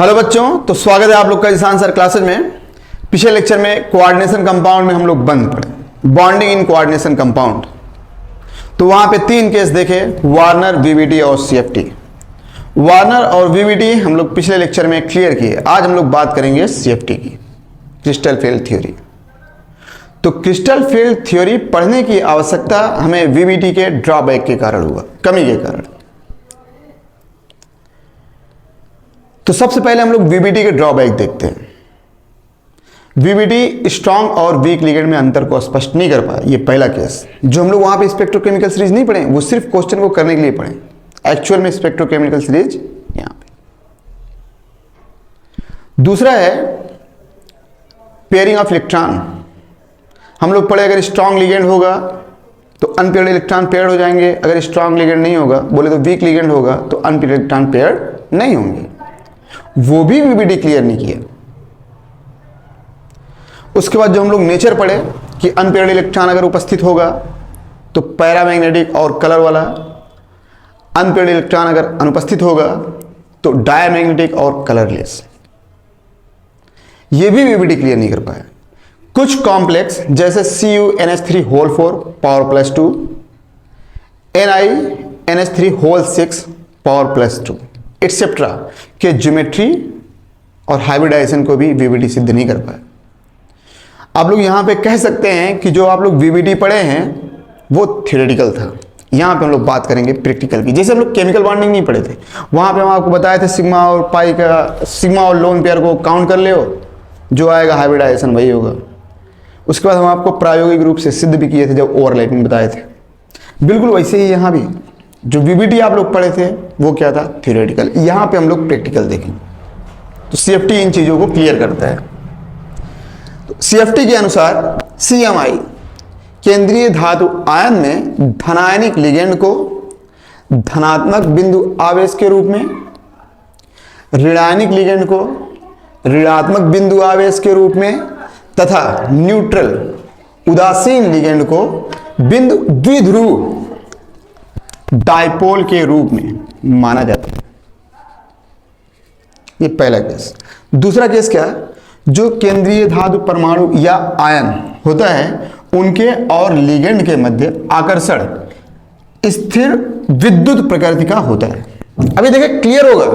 Hello बच्चों, तो स्वागत है आप लोग का जिसान सर क्लासेज में। पिछले लेक्चर में कोऑर्डिनेशन कंपाउंड में हम लोग बंद पढ़े, बॉन्डिंग इन कोऑर्डिनेशन कंपाउंड। तो वहां पे तीन केस देखे, वार्नर, वीवीटी और सीएफटी। वार्नर और वीवीटी हम लोग पिछले लेक्चर में क्लियर किए। आज हम लोग बात करेंगे सीएफटी की, क्रिस्टल फील्ड थ्योरी। तो क्रिस्टल फील्ड थ्योरी पढ़ने की आवश्यकता हमें वीवीटी के ड्रॉबैक के कारण हुआ, कमी के कारण। तो सबसे पहले हम लोग वीवीटी के ड्रॉबैक देखते हैं। वीवीटी स्ट्रॉन्ग और वीक लिगेंड में अंतर को स्पष्ट नहीं कर पाया, ये पहला केस। जो हम लोग वहां पे स्पेक्ट्रोकेमिकल सीरीज नहीं पढ़े, वो सिर्फ क्वेश्चन को करने के लिए पढ़े। एक्चुअल में स्पेक्ट्रोकेमिकल सीरीज यहां पे। दूसरा है पेयरिंग ऑफ इलेक्ट्रॉन। हम लोग पढ़े अगर स्ट्रॉन्ग लिगेंड होगा तो अनपेयर्ड इलेक्ट्रॉन पेयर्ड हो जाएंगे, अगर स्ट्रॉन्ग लिगेंड नहीं होगा, बोले तो वीक लिगेंड होगा तो अनपेयर्ड इलेक्ट्रॉन पेयर्ड नहीं होंगे। वो भी वीवीटी क्लियर नहीं किया। उसके बाद जो हम लोग नेचर पढ़े कि अनपेयर्ड इलेक्ट्रॉन अगर उपस्थित होगा तो पैरामैग्नेटिक और कलर वाला, अनपेयर्ड इलेक्ट्रॉन अगर अनुपस्थित होगा तो डायमैग्नेटिक और कलरलेस। ये भी वीवीटी क्लियर नहीं कर पाया। कुछ कॉम्प्लेक्स जैसे CuNH3 power plus 2, NiNH3 power plus 2 etcetera के ज्योमेट्री और हाइब्रिडाइजेशन को भी वीवीटी सिद्ध नहीं कर पाए। आप लोग यहां पे कह सकते हैं कि जो आप लोग वीवीटी पढ़े हैं वो थ्योरेटिकल था। यहां पे हम लोग बात करेंगे प्रैक्टिकल की। जैसे हम लोग केमिकल बॉन्डिंग नहीं पढ़े थे, वहां पे हम आपको बताए थे सिग्मा और पाई का, सिग्मा और लोन पेयर को काउंट कर ले, जो आएगा हाइब्रिडाइजेशन वही होगा। उसके बाद हम आपको प्रायोगिक रूप से सिद्ध भी किए थे जब ओवरलैपिंग बताए थे। बिल्कुल वैसे ही यहां भी जो वीवीटी आप लोग पढ़े थे वो क्या था, थ्योरेटिकल। यहां पे हम लोग प्रैक्टिकल देखेंगे। तो सीएफटी इन चीजों को क्लियर करता है। तो सीएफटी के अनुसार सीएमआई केंद्रीय धातु आयन में धनायनिक लिगेंड को धनात्मक बिंदु आवेश के रूप में, ऋणायनिक लिगेंड को ऋणात्मक बिंदु आवेश के रूप में तथा न्यूट्रल उदासीन लिगेंड को बिंदु द्विध्रुव डायपोल के रूप में माना जाता है। ये पहला केस। दूसरा केस क्या है, जो केंद्रीय धातु परमाणु या आयन होता है उनके और लिगेंड के मध्य आकर्षण स्थिर विद्युत प्रकृति का होता है। अभी देखिए क्लियर होगा,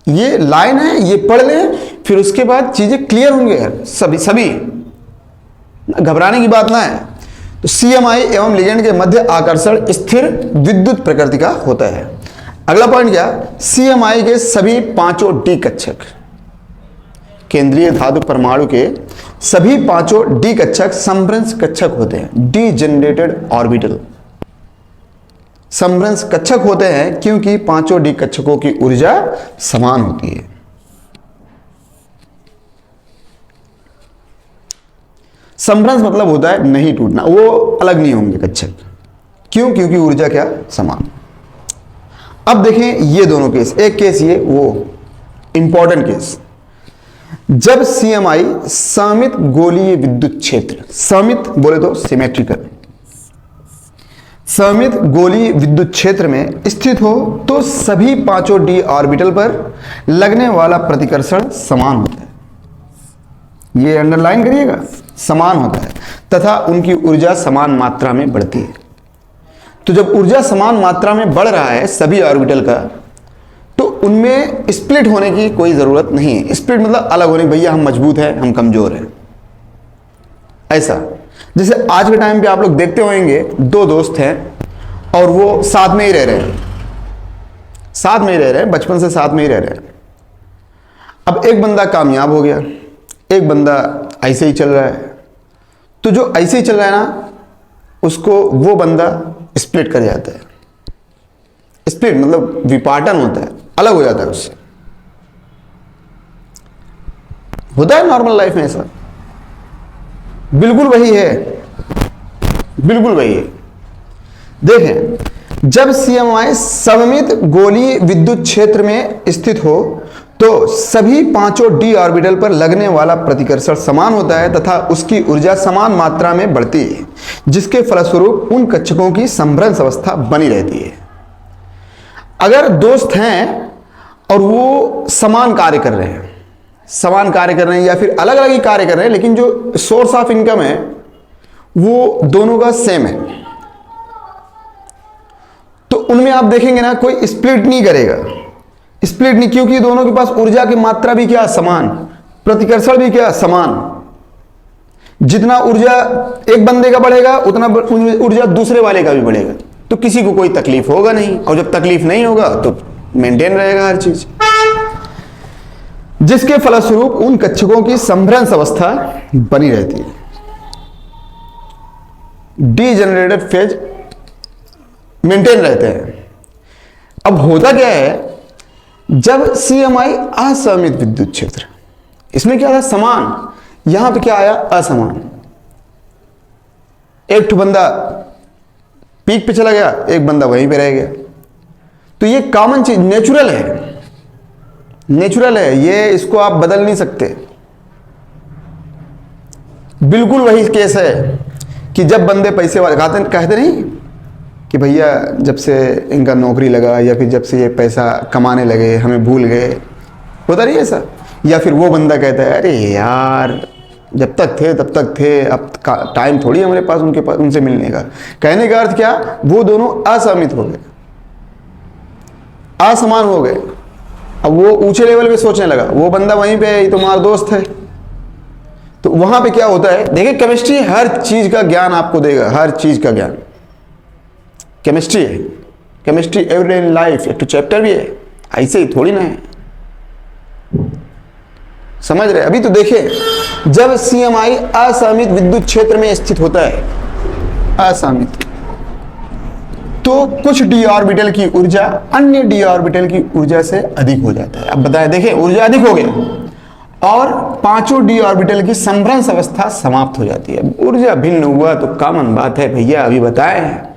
ये लाइन है, ये पढ़ लें, फिर उसके बाद चीजें क्लियर होंगे यार। सभी घबराने की बात ना है। तो सीएमआई एवं लिगेंड के मध्य आकर्षण स्थिर विद्युत प्रकृति का होता है। अगला पॉइंट क्या, सीएमआई के सभी पांचों डी कक्षक, केंद्रीय धातु परमाणु के सभी पांचों डी कक्षक समभ्रंश कक्षक होते हैं। डी जनरेटेड ऑर्बिटल समभ्रंश कक्षक होते हैं क्योंकि पांचों डी कक्षकों की ऊर्जा समान होती है। समभ्रंश मतलब होता है नहीं टूटना, वो अलग नहीं होंगे कक्षक। क्यों? क्योंकि ऊर्जा क्या, समान। अब देखें ये दोनों केस, एक केस ये वो इंपॉर्टेंट केस, जब सीएमआई सममित गोलीय विद्युत क्षेत्र, सममित बोले तो सिमेट्रिकल, सममित गोलीय विद्युत क्षेत्र में स्थित हो तो सभी पांचों डी ऑर्बिटल पर लगने वाला प्रतिकर्षण समान होता है। ये अंडरलाइन करिएगा, समान होता है तथा उनकी ऊर्जा समान मात्रा में बढ़ती है। तो जब ऊर्जा समान मात्रा में बढ़ रहा है सभी ऑर्बिटल का, तो उनमें स्प्लिट होने की कोई जरूरत नहीं है। स्प्लिट मतलब अलग होने, भैया हम मजबूत हैं, हम कमजोर हैं, ऐसा। जैसे आज के टाइम पे आप लोग देखते होंगे, दो दोस्त हैं और वो साथ में ही रह रहे हैं, साथ में ही रह रहे हैं, बचपन से साथ में ही रह रहे हैं। अब एक बंदा कामयाब हो गया, एक बंदा ऐसे ही चल रहा है। तो जो ऐसे ही चल रहा है ना, उसको वो बंदा स्प्लिट कर जाता है। स्प्लिट मतलब विपाटन होता है, अलग हो जाता है उससे। होता है नॉर्मल लाइफ में ऐसा, बिल्कुल वही है, बिल्कुल वही है। देखें, जब सीएमआई सममित गोलीय विद्युत क्षेत्र में स्थित हो तो सभी पांचों डी ऑर्बिटल पर लगने वाला प्रतिकर्षण समान होता है तथा उसकी ऊर्जा समान मात्रा में बढ़ती है, जिसके फलस्वरूप उन कक्षकों की समभ्रंश अवस्था बनी रहती है। अगर दोस्त हैं और वो समान कार्य कर रहे हैं, समान कार्य कर रहे हैं या फिर अलग अलग ही कार्य कर रहे हैं, लेकिन जो सोर्स ऑफ इनकम है वो दोनों का सेम है, तो उनमें आप देखेंगे ना कोई स्प्लिट नहीं करेगा, स्प्लिट नहीं, क्योंकि दोनों के पास ऊर्जा की मात्रा भी क्या समान, प्रतिकर्षण भी क्या समान। जितना ऊर्जा एक बंदे का बढ़ेगा उतना ऊर्जा दूसरे वाले का भी बढ़ेगा, तो किसी को कोई तकलीफ होगा नहीं, और जब तकलीफ नहीं होगा तो मेंटेन रहेगा हर चीज, जिसके फलस्वरूप उन कक्षकों की संभ्रंश अवस्था बनी रहती है। डीजेनरेटेड फेज मेंटेन रहते हैं। अब होता क्या है, जब सीएमआई असममित विद्युत क्षेत्र, इसमें क्या था समान, यहां पे क्या आया असमान, एक बंदा पीक पे चला गया, एक बंदा वहीं पे रह गया, तो ये कॉमन चीज, नेचुरल है, नेचुरल है ये, इसको आप बदल नहीं सकते। बिल्कुल वही केस है कि जब बंदे पैसे वाले कहते नहीं कि भैया जब से इनका नौकरी लगा या फिर जब से ये पैसा कमाने लगे हमें भूल गए, होता नहीं ऐसा। या फिर वो बंदा कहता है अरे यार जब तक थे तब तक थे, अब टाइम थोड़ी हमारे पास उनसे मिलने का। कहने का अर्थ क्या, वो दोनों असमित हो गए, असमान हो गए। अब वो ऊंचे लेवल पे सोचने लगा, वो बंदा वहीं पे है, ये तो हमारा दोस्त है। तो वहां पे क्या होता है, देखिए केमिस्ट्री हर चीज का ज्ञान आपको देगा, हर चीज का ज्ञान केमिस्ट्री है। केमिस्ट्री एवरीडे इन लाइफ एक तो चैप्टर भी है, ऐसे ही थोड़ी ना है, समझ रहे। अभी तो देखिए जब सीएमआई असममित विद्युत क्षेत्र में स्थित होता है, असममित, तो कुछ डी ऑर्बिटल की ऊर्जा अन्य डी ऑर्बिटल की ऊर्जा से अधिक हो जाता है। अब बताएं, देखें ऊर्जा अधिक हो गया और पांचों डी ऑर्बिटल की संभ्रंश अवस्था समाप्त हो जाती है। ऊर्जा भिन्न हुआ तो कॉमन बात है भैया, अभी बताएं,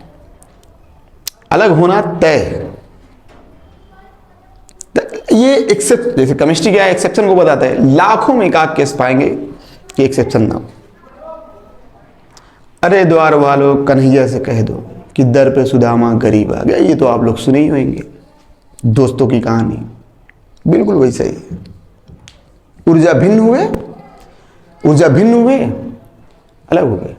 अलग होना तय है। ये एक्सेप्ट, जैसे केमिस्ट्री क्या है, एक्सेप्शन को बताता है, लाखों में एक आध केस पाएंगे कि एक्सेप्शन ना हो। अरे द्वार वालों कन्हैया से कह दो कि दर पे सुदामा गरीब आ गया, ये तो आप लोग सुने ही होंगे, दोस्तों की कहानी, बिल्कुल वैसा ही। ऊर्जा भिन्न हुए, ऊर्जा भिन्न हुए, अलग हो गए।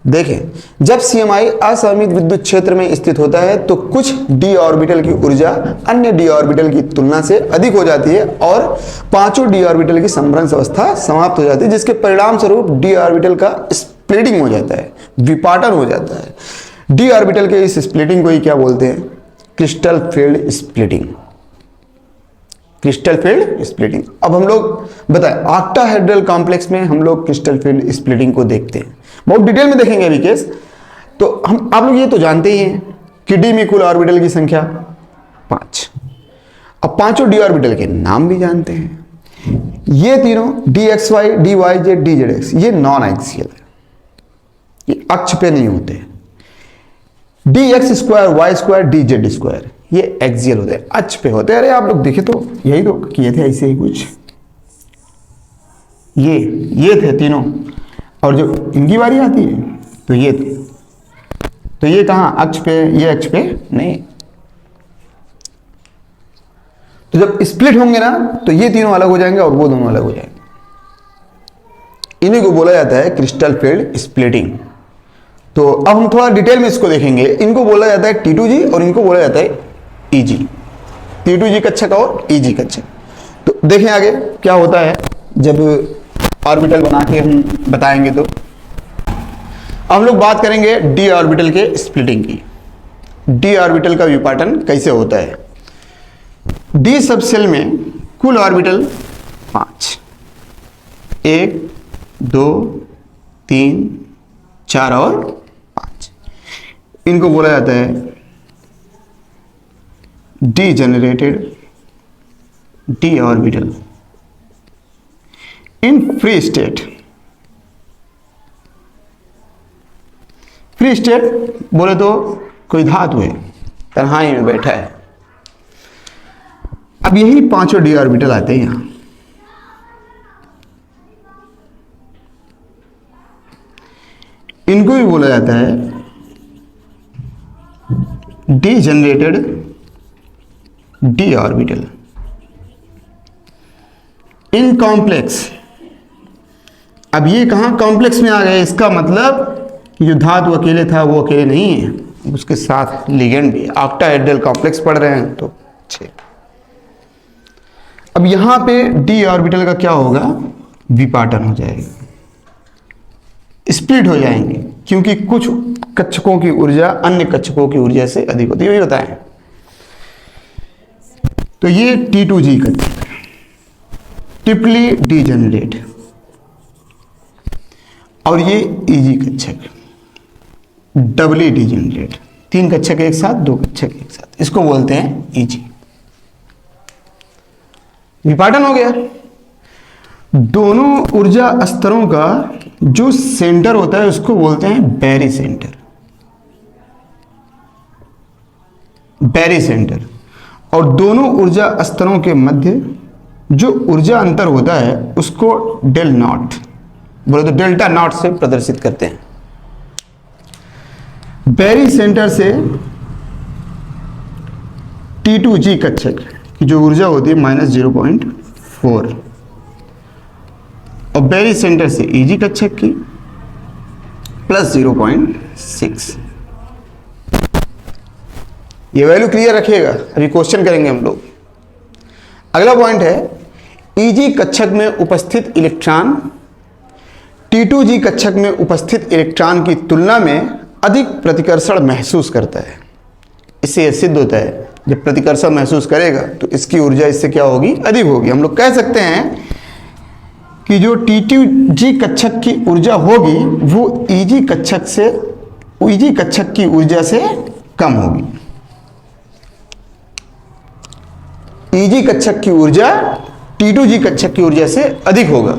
देखें जब सीएमआई असममित विद्युत क्षेत्र में स्थित होता है तो कुछ डी ऑर्बिटल की ऊर्जा अन्य डी ऑर्बिटल की तुलना से अधिक हो जाती है और पांचों डी ऑर्बिटल की संभ्रंश अवस्था समाप्त हो जाती है, जिसके परिणाम स्वरूप डी ऑर्बिटल का स्प्लिटिंग हो जाता है, विपाटन हो जाता है। डी ऑर्बिटल के इस स्प्लिटिंग को ही क्या बोलते हैं, crystal field splitting, crystal field splitting. अब हम लोग बताएं ऑक्टाहेड्रल कॉम्प्लेक्स में हम लोग क्रिस्टल फील्ड स्प्लिटिंग को देखते हैं, बहुत डिटेल में देखेंगे अभी केस। तो हम आप लोग ये तो जानते ही हैं कि डी में कुल ऑर्बिटल की संख्या 5। अब पांचों डी ऑर्बिटल के नाम भी जानते हैं। ये तीनों d x y, d y z, d z x, ये नॉन एक्सियल है, ये अक्ष पे नहीं होते। D x square, y square, d z square, ये एक्सियल होते हैं, अक्ष पे होते हैं। अरे आप लोग देखे तो यही तो किए थे ऐसे ही कुछ, ये थे तीनों, और जो इनकी बारी आती है तो ये थे, तो ये कहां अक्ष पे, ये अक्ष पे नहीं। तो जब स्प्लिट होंगे ना तो ये तीनों अलग हो जाएंगे और वो दोनों अलग हो जाएंगे। इन्हीं को बोला जाता है क्रिस्टल फील्ड स्प्लिटिंग। तो अब हम थोड़ा डिटेल में इसको देखेंगे। इनको बोला जाता है T2G और इनको बोला जाता है EG, T2G कक्षक और EG कक्षक। तो देखें आगे क्या होता है जब ऑर्बिटल बना के हम बताएंगे। तो हम लोग बात करेंगे डी ऑर्बिटल के स्प्लिटिंग की। डी ऑर्बिटल का विपाटन कैसे होता है। डी सबसेल में कुल ऑर्बिटल 5, 1, 2, 3, 4 और 5। इनको बोला जाता है degenerated D orbital in free state. Free state बोले तो कोई धातु है, तन्हाई में बैठा है। अब यही पांचों डी ऑर्बिटल आते हैं यहां। इनको भी बोला जाता है degenerated D orbital. In complex. अब ये कहाँ कॉम्प्लेक्स में आ गए, इसका मतलब कि जो धातु अकेले था वो अकेले नहीं है, उसके साथ लिगेंड भी। ऑक्टाहेड्रल कॉम्प्लेक्स पढ़ रहे हैं तो अच्छे। अब यहां पे डी ऑर्बिटल का क्या होगा, विपाटन हो जाएगा, स्प्लिट हो जाएंगे, क्योंकि कुछ कक्षकों की ऊर्जा अन्य कक्षकों की ऊर्जा से अधिक होती है, यही होता है। तो ये T2G कक्षक ट्रिपली डीजेनरेट, और ये EG कक्षक डबली डीजेनरेट। 3 कक्षक एक साथ, 2 कक्षक एक साथ, इसको बोलते हैं EG। विपाटन हो गया। दोनों ऊर्जा स्तरों का जो सेंटर होता है उसको बोलते हैं बैरी सेंटर, बैरी सेंटर। और दोनों ऊर्जा स्तरों के मध्य जो ऊर्जा अंतर होता है उसको डेल नॉट, बोले तो डेल्टा नॉट से प्रदर्शित करते हैं। बैरी सेंटर से T2G कक्षक की जो ऊर्जा होती है -0.4, और बैरी सेंटर से EG कक्षक की +0.6। ये वैल्यू क्लियर रखिएगा, अभी क्वेश्चन करेंगे हम लोग। अगला पॉइंट है, EG कक्षक में उपस्थित इलेक्ट्रॉन T2G कक्षक में उपस्थित इलेक्ट्रॉन की तुलना में अधिक प्रतिकर्षण महसूस करता है। इससे यह सिद्ध होता है जब प्रतिकर्षण महसूस करेगा तो इसकी ऊर्जा इससे क्या होगी, अधिक होगी। हम लोग कह सकते हैं कि जो T2G कक्षक की ऊर्जा होगी वो EG कक्षक की ऊर्जा से कम होगी। EG कक्षक की ऊर्जा T2G कक्षक की ऊर्जा से अधिक होगा।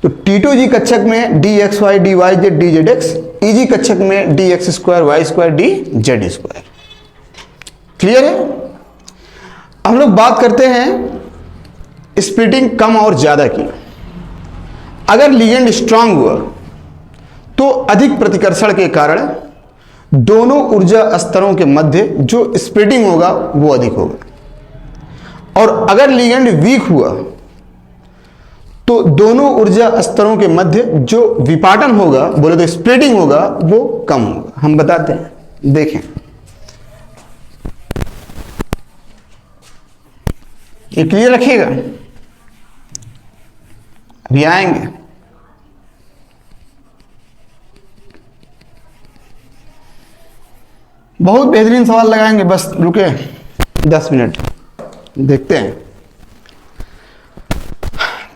तो T2G कक्षक में dxy dyz dzx, EG कक्षक में dx² y² dz²। क्लियर है। हम लोग बात करते हैं स्प्लिटिंग कम और ज्यादा की। अगर लिगेंड स्ट्रांग हुआ तो अधिक प्रतिकर्षण के कारण दोनों ऊर्जा स्तरों के मध्य जो स्प्लिटिंग होगा वो अधिक होगा, और अगर लिगेंड वीक हुआ तो दोनों ऊर्जा स्तरों के मध्य जो विपाटन होगा, बोले तो स्प्लिटिंग होगा, वो कम होगा। हम बताते हैं, देखें। ये क्लियर रखिएगा, अभी आएंगे। बहुत बेहतरीन सवाल लगाएंगे, बस रुके 10 मिनट, देखते हैं।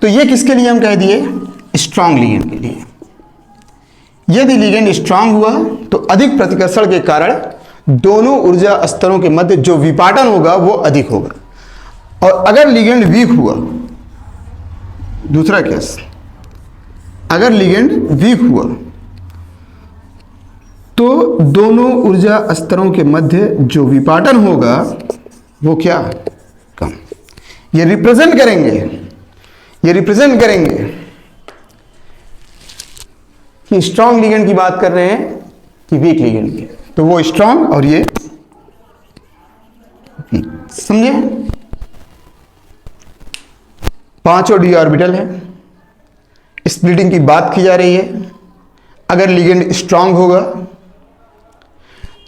तो ये किसके लिए हम कह दिए, स्ट्रांग लिगेंड के लिए। यदि लिगेंड स्ट्रांग हुआ तो अधिक प्रतिकर्षण के कारण दोनों ऊर्जा स्तरों के मध्य जो विपाटन होगा वो अधिक होगा, और अगर लिगेंड वीक हुआ, दूसरा केस, अगर लिगेंड वीक हुआ तो दोनों ऊर्जा स्तरों के मध्य जो विपाटन होगा वो क्या, कम। ये रिप्रेजेंट करेंगे कि स्ट्रांग लिगेंड की बात कर रहे हैं कि वीक लिगेंड की। तो वो स्ट्रांग और ये वीक, समझे। 5 डी ऑर्बिटल है, स्प्लिटिंग की बात की जा रही है। अगर लिगेंड स्ट्रांग होगा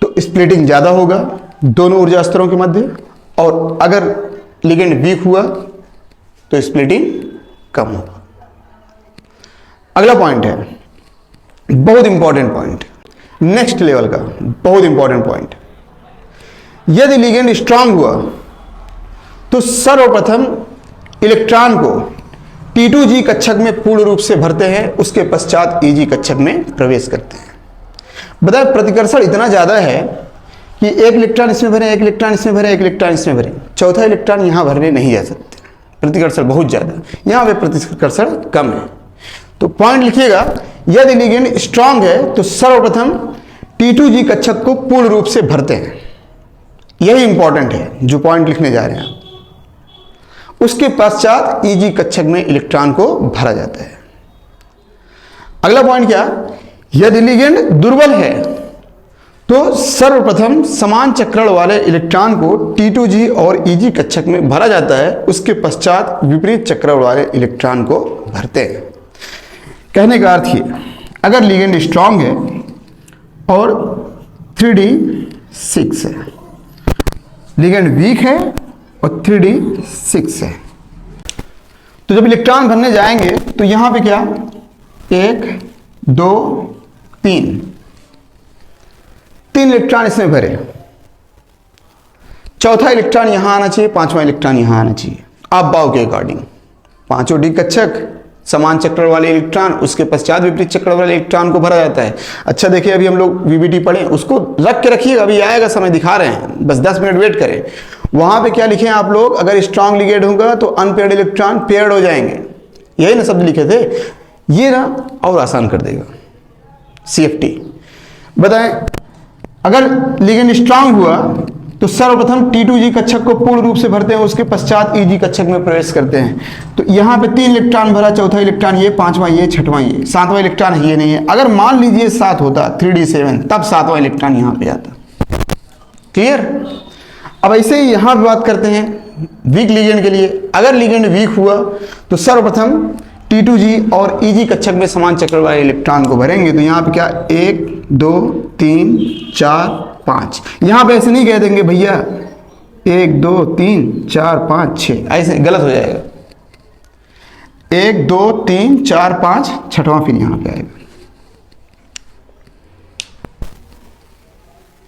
तो स्प्लिटिंग ज्यादा होगा दोनों ऊर्जा स्तरों के मध्य, और अगर लिगेंड वीक हुआ तो स्प्लिटिंग कम होगा। अगला पॉइंट है, बहुत इंपॉर्टेंट पॉइंट, नेक्स्ट लेवल का बहुत इंपॉर्टेंट पॉइंट। यदि लिगेंड स्ट्रांग हुआ तो सर्वप्रथम इलेक्ट्रॉन को T2G कक्षक में पूर्ण रूप से भरते हैं, उसके पश्चात EG कक्षक में प्रवेश करते हैं। बताए प्रतिकर्षण इतना ज्यादा है कि एक इलेक्ट्रॉन इसमें भरे, एक इलेक्ट्रॉन इसमें भरे, एक इलेक्ट्रॉन इसमें भरे, चौथा इलेक्ट्रॉन यहां भरने नहीं जा सकते। प्रतिकर्षण बहुत ज्यादा, यहां पे प्रतिकर्षण कम है। तो पॉइंट लिखिएगा, यदि लिगेंड स्ट्रांग है तो सर्वप्रथम T2G कक्षक को पूर्ण रूप से भरते हैं। यही इंपॉर्टेंट है जो पॉइंट लिखने जा रहे हैं। उसके पश्चात EG कक्षक में इलेक्ट्रॉन को भरा जाता है। अगला पॉइंट क्या, यदि लिगेंड दुर्बल है तो सर्वप्रथम समान चक्रण वाले इलेक्ट्रॉन को T2G और EG कक्षक में भरा जाता है, उसके पश्चात विपरीत चक्रण वाले इलेक्ट्रॉन को भरते हैं। कहने का अर्थ ये, अगर लिगेंड स्ट्रांग है और 3D6 है, लिगेंड वीक है और 3D6 है, तो जब इलेक्ट्रॉन भरने जाएंगे तो यहां पे क्या 1 2 3 इलेक्ट्रॉन इसमें भरे, चौथा इलेक्ट्रॉन यहां आना चाहिए, पांचवा इलेक्ट्रॉन यहां आना चाहिए। आप बाव के अकॉर्डिंग पांचों डी कक्षक, समान चक्र वाले इलेक्ट्रॉन, उसके पश्चात विपरीत चक्र वाले इलेक्ट्रॉन को भरा जाता है। अच्छा देखिए, अभी हम लोग वीबीटी पढ़े, उसको रख के रखिएगा, अभी आएगा समय, दिखा रहे हैं, बस 10 मिनट वेट करें। वहां पे क्या लिखे हैं आप लोग, अगर स्ट्रांग लिगेंड होगा तो अनपेयर्ड इलेक्ट्रॉन पेयर्ड हो जाएंगे, यही ना शब्द लिखे थे, ये ना और आसान कर देगा। CFT बताएं, अगर लिगेंड स्ट्रांग हुआ तो सर्वप्रथम T2G कक्षक को पूर्ण रूप से भरते हैं, उसके पश्चात EG कक्षक में प्रवेश करते हैं। तो यहाँ पे 3 इलेक्ट्रॉन भरा, चौथा इलेक्ट्रॉन ये, पांचवा ये, छठवां ये, सातवां इलेक्ट्रॉन ये नहीं है। अगर मान लीजिए 7 होता, 3D7, तब सातवां इलेक्ट्रॉन यहाँ पे आता। क्लियर? अब ऐसे ही यहाँ पे बात करते हैं वीक लिगेंड के लिए। अगर लिगेंड वीक हुआ तो सर्वप्रथम T2G और EG कक्षक में समान चक्र वाले इलेक्ट्रॉन को भरेंगे। तो यहाँ पे क्या 1 2 3 4 5, यहां पे ऐसे नहीं कह देंगे भैया 1 2 3 4 5 6, ऐसे गलत हो जाएगा। 1 2 3 4 5, छठवां फिर यहां पे आएगा।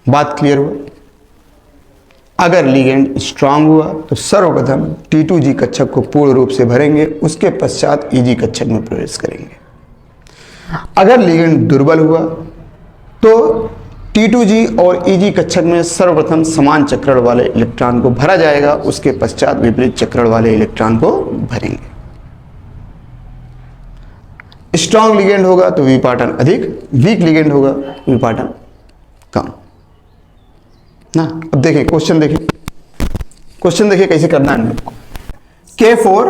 बात क्लियर हुआ? अगर लिगेंड स्ट्रांग हुआ तो सर्वप्रथम T2G कक्षक को पूर्ण रूप से भरेंगे, उसके पश्चात EG कक्षक में प्रवेश करेंगे। अगर लिगेंड दुर्बल हुआ तो T2G और EG कक्षक में सर्वप्रथम समान चक्रण वाले इलेक्ट्रॉन को भरा जाएगा, उसके पश्चात विपरीत चक्रण वाले इलेक्ट्रॉन को भरेंगे। स्ट्रांग लिगेंड होगा तो विपाटन अधिक, वीक लिगेंड होगा विपाटन कम ना। अब देखें क्वेश्चन, देखें क्वेश्चन, देखिए कैसे करना है हम लोग को। K4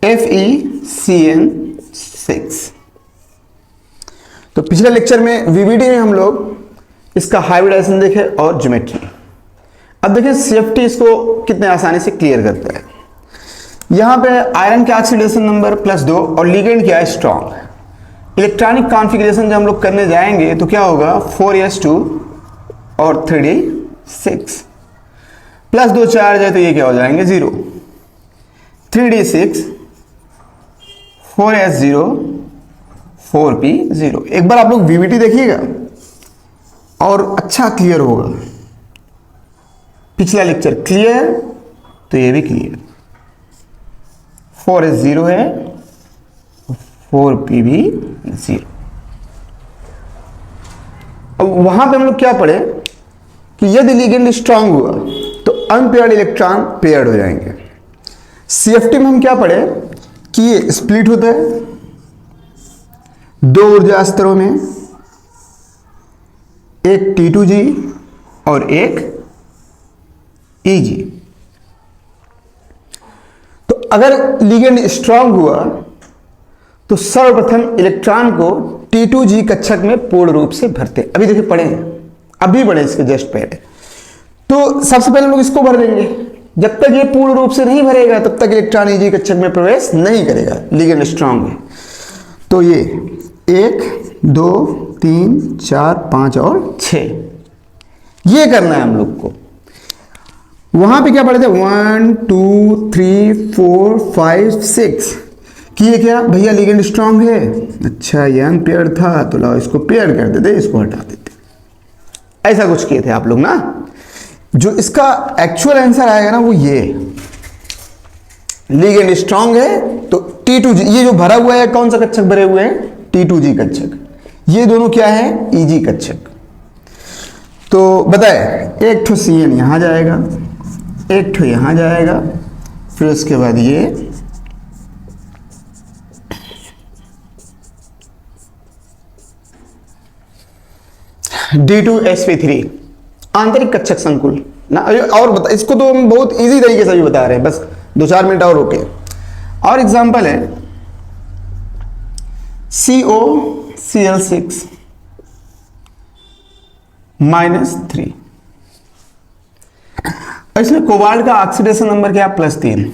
FeCN6। तो पिछले लेक्चर में VBD में हम लोग इसका हाइब्रिडाइजेशन देखे और ज्योमेट्री। अब देखें CFT इसको कितने आसानी से क्लियर करता है। यहां पे आयरन का ऑक्सीडेशन नंबर +2 और लिगेंड क्या है स्ट्रॉन्ग। इलेक्ट्रॉनिक कॉन्फ़िगरेशन जब हम लोग करने जाएंगे तो क्या होगा 4s2 और 3d6, +2 चार्ज है तो ये क्या हो जाएंगे 0, 3d6 4s0 4p0। एक बार आप लोग VBT देखिएगा और अच्छा क्लियर होगा। पिछला लेक्चर क्लियर तो ये भी क्लियर, 4s0 है, 4p भी 0। अब वहां पे हम लोग क्या पढ़े कि यदि लिगेंड स्ट्रांग हुआ तो अनपेयर्ड इलेक्ट्रॉन पेयर्ड हो जाएंगे। CFT में हम क्या पढ़े कि ये स्प्लिट होता है 2 ऊर्जा स्तरों में, एक T2G और एक EG। तो अगर लिगेंड स्ट्रांग हुआ तो सर्वप्रथम इलेक्ट्रॉन को T2G कक्षक में पूर्ण रूप से भरते। अभी देखिए पढ़े, अभी पढ़े इसके जस्ट पहले। तो सबसे पहले लोग इसको भर देंगे, जब तक ये पूर्ण रूप से नहीं भरेगा तब तक इलेक्ट्रॉन EG कक्षक में प्रवेश नहीं करेगा, लिगेंड स्ट्रांग है। तो ये 1 2 3 4 5 और 6, ये करना है हम लोग को। वहां पे क्या पढ़े थे 1 2 3 4 5 6 कि ये क्या भैया लिगेंड स्ट्रांग है, अच्छा ये अनपेयर्ड था तो लाओ इसको पेयर कर देते, इसको हटा देते, ऐसा कुछ किए थे आप लोग ना। जो इसका एक्चुअल आंसर आएगा ना वो ये, लिगेंड स्ट्रांग है तो T2G, ये जो भरा हुआ है कौन सा कक्षक भरे हुए हैं T2G कक्षक, ये दोनों क्या है EG कक्षक। तो बताए एक ठो CN यहां जाएगा, एक ठो यहां जाएगा, फिर उसके बाद ये D2sp3 आंतरिक कक्षक संकुल ना। और बता, इसको तो हम बहुत इजी तरीके से भी बता रहे हैं, बस 2-4 मिनट और रोके। और एग्जांपल है COCl6 -3। इसमें कोबाल्ट का ऑक्सीडेशन नंबर क्या है? +3।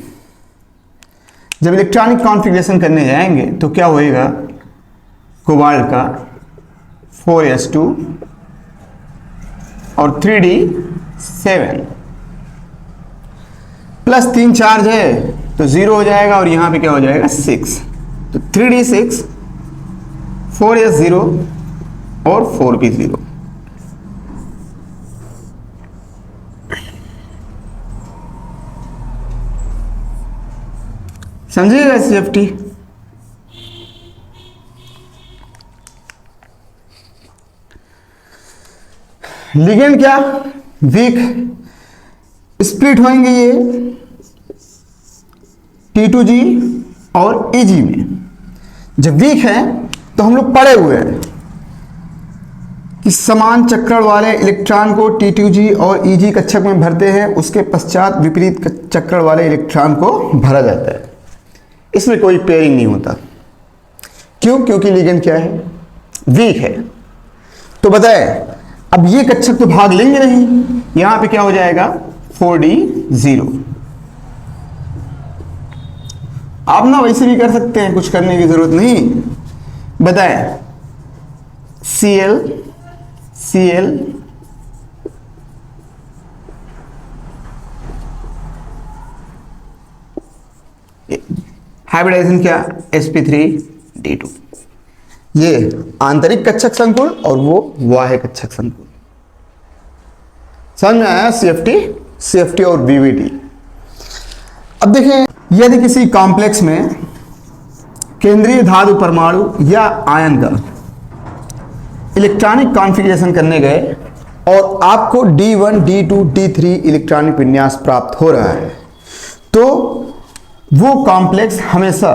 जब इलेक्ट्रॉनिक कॉन्फ़िगरेशन करने जाएंगे तो क्या होएगा? कोबाल्ट का 4s2 और 3d7 +3 चार्ज है तो 0 हो जाएगा और यहां पे क्या हो जाएगा? 6। तो 3d6, 4s0 और 4p0। समझिएगा CFT। लिगेंड क्या? वीक। स्प्लिट होंगे ये T2G और EG में। जब वीक है तो हम लोग पढ़े हुए हैं कि समान चक्रण वाले इलेक्ट्रॉन को T2G और EG कक्षक में भरते हैं, उसके पश्चात विपरीत चक्रण वाले इलेक्ट्रॉन को भरा जाता है। इसमें कोई पेयरिंग नहीं होता। क्यों? क्योंकि लिगेंड क्या है? वीक है। तो बताएं, अब ये कक्षक तो भाग लेंगे नहीं, यहां पे क्या हो जाएगा? 4d0। आप ना वैसे भी कर सकते हैं, कुछ करने की जरूरत नहीं। बताएं, Cl हाइब्रिडाइजेशन क्या? sp3d2। ये आंतरिक कक्षक संकुल और वो बाह्य कक्षक संकुल। समझ में आया? CFT और VVT। अब देखें, यदि किसी कॉम्प्लेक्स में केंद्रीय धातु परमाणु या आयन का इलेक्ट्रॉनिक कॉन्फ़िगरेशन करने गए और आपको D1, D2, D3 इलेक्ट्रॉनिक विन्यास प्राप्त हो रहा है, तो वो कॉम्प्लेक्स हमेशा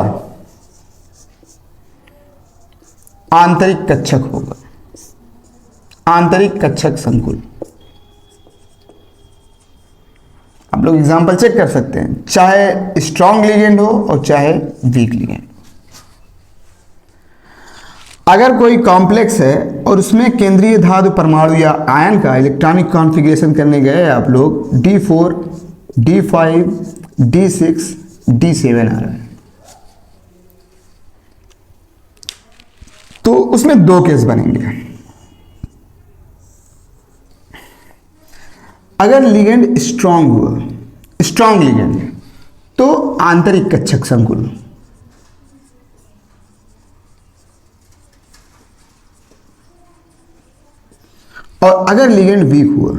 आंतरिक कक्षक होगा, आंतरिक कक्षक संकुल। आप लोग एग्जांपल चेक कर सकते हैं, चाहे स्ट्रॉन्ग लिगेंड हो और चाहे वीक लिगेंड। अगर कोई कॉम्प्लेक्स है और उसमें केंद्रीय धातु परमाणु या आयन का इलेक्ट्रॉनिक कॉन्फ़िगरेशन करने गए आप लोग, D4, D5, D6, D7 आ रहा है, तो उसमें दो केस बनेंगे। अगर लिगेंड स्ट्रॉन्ग हुआ, स्ट्रॉन्ग लिगेंड, तो आंतरिक कक्षक संकुल। और अगर लिगेंड वीक हुआ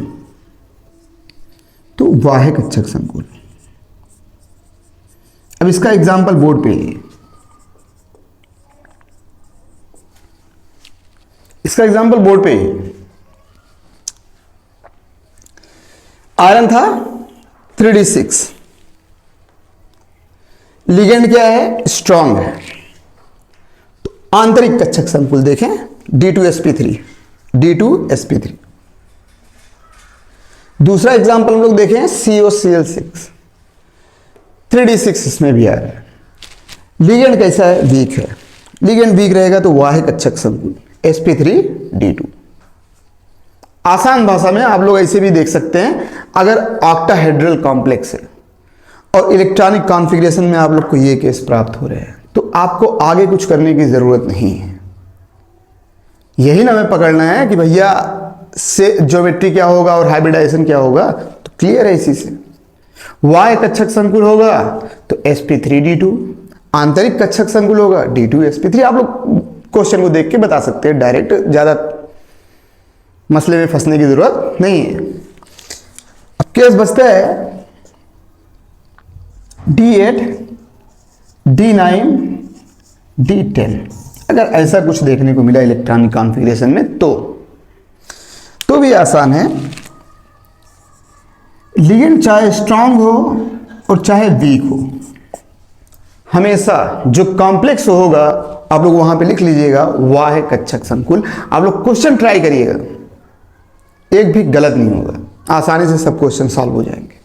तो बाह्य कक्षक संकुल। अब इसका एग्जांपल बोर्ड पे है। इसका एग्जांपल बोर्ड पे है। आयरन था 3d6, लिगेंड क्या है? स्ट्रॉन्ग है। तो आंतरिक कक्षक संकुल देखें, D2sp3, D2sp3। दूसरा एग्जांपल हम लोग देखें, COCl6, 3d6 इसमें भी आ रहा है। लिगेंड कैसा है? वीक है। लिगेंड वीक रहेगा तो बाह्य कक्षक संकुल sp3d2। आसान भाषा में आप लोग ऐसे भी देख सकते हैं, अगर ऑक्टाहेड्रल कॉम्प्लेक्स है और इलेक्ट्रॉनिक कॉन्फ़िगरेशन में आप लोग को ये केस प्राप्त हो रहे हैं, तो आपको आगे कुछ करने की जरूरत नहीं है। यही ना हमें पकड़ना है कि भैया से ज्योमेट्री क्या होगा और हाइब्रिडाइजेशन क्या होगा, तो क्लियर है इसी से। वाय कक्षक संकुल होगा तो sp3d2, आंतरिक कक्षक संकुल होगा D2sp3। आप लोग क्वेश्चन को देख के बता सकते हैं, डायरेक्ट ज्यादा मसले में फंसने की जरूरत नहीं है। अब केस बचता है D8, D9, D10। अगर ऐसा कुछ देखने को मिला इलेक्ट्रॉनिक कॉन्फ़िगरेशन में तो भी आसान है। लिगेंड चाहे स्ट्रांग हो और चाहे वीक हो, हमेशा जो कॉम्प्लेक्स होगा आप लोग वहां पे लिख लीजिएगा बाह्य कक्षक संकुल। आप लोग क्वेश्चन ट्राई करिएगा, एक भी गलत नहीं होगा, आसानी से सब क्वेश्चन सॉल्व हो जाएंगे।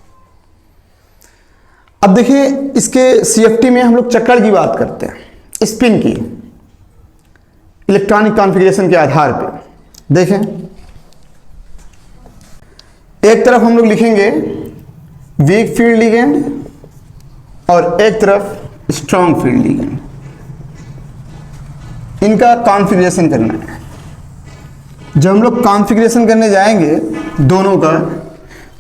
अब देखिए, इसके CFT में हम लोग चक्कर की बात करते हैं, स्पिन की, इलेक्ट्रॉनिक कॉन्फ़िगरेशन के आधार पे। देखें, एक तरफ हम लोग लिखेंगे वीक फील्ड लिगेंड और एक तरफ स्ट्रॉन्ग फील्ड लिगेंड। इनका कॉन्फ़िगरेशन करना है। जब हम लोग कॉन्फ़िगरेशन करने जाएंगे दोनों का,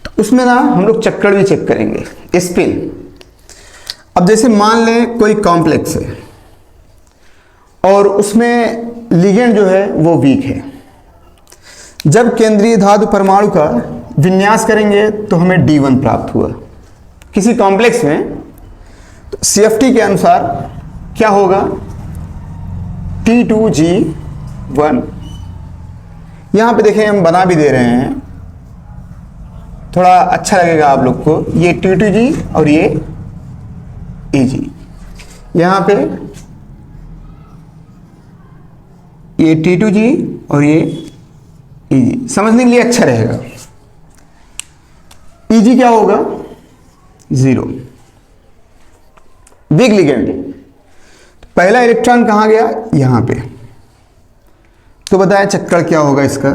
तो उसमें ना हम लोग चक्कर भी चेक करेंगे, स्पिन। अब जैसे मान लें कोई कॉम्प्लेक्स है और उसमें लिगेंड जो है वो वीक है। जब केंद्रीय धातु परमाणु का विन्यास करेंगे तो हमें D1 प्राप्त हुआ किसी कॉम्प्लेक्स में। तो CFT के अनुसार क्या होगा, T2G1। यहां पे देखें हम बना भी दे रहे हैं, थोड़ा अच्छा लगेगा आप लोग को। ये T2G और ये EG, यहां पे ये T2G और ये EG, समझने के लिए अच्छा रहेगा। EG क्या होगा, 0, वीक लिगेंड। पहला इलेक्ट्रॉन कहां गया, यहां पे। तो बताया चक्कर क्या होगा इसका,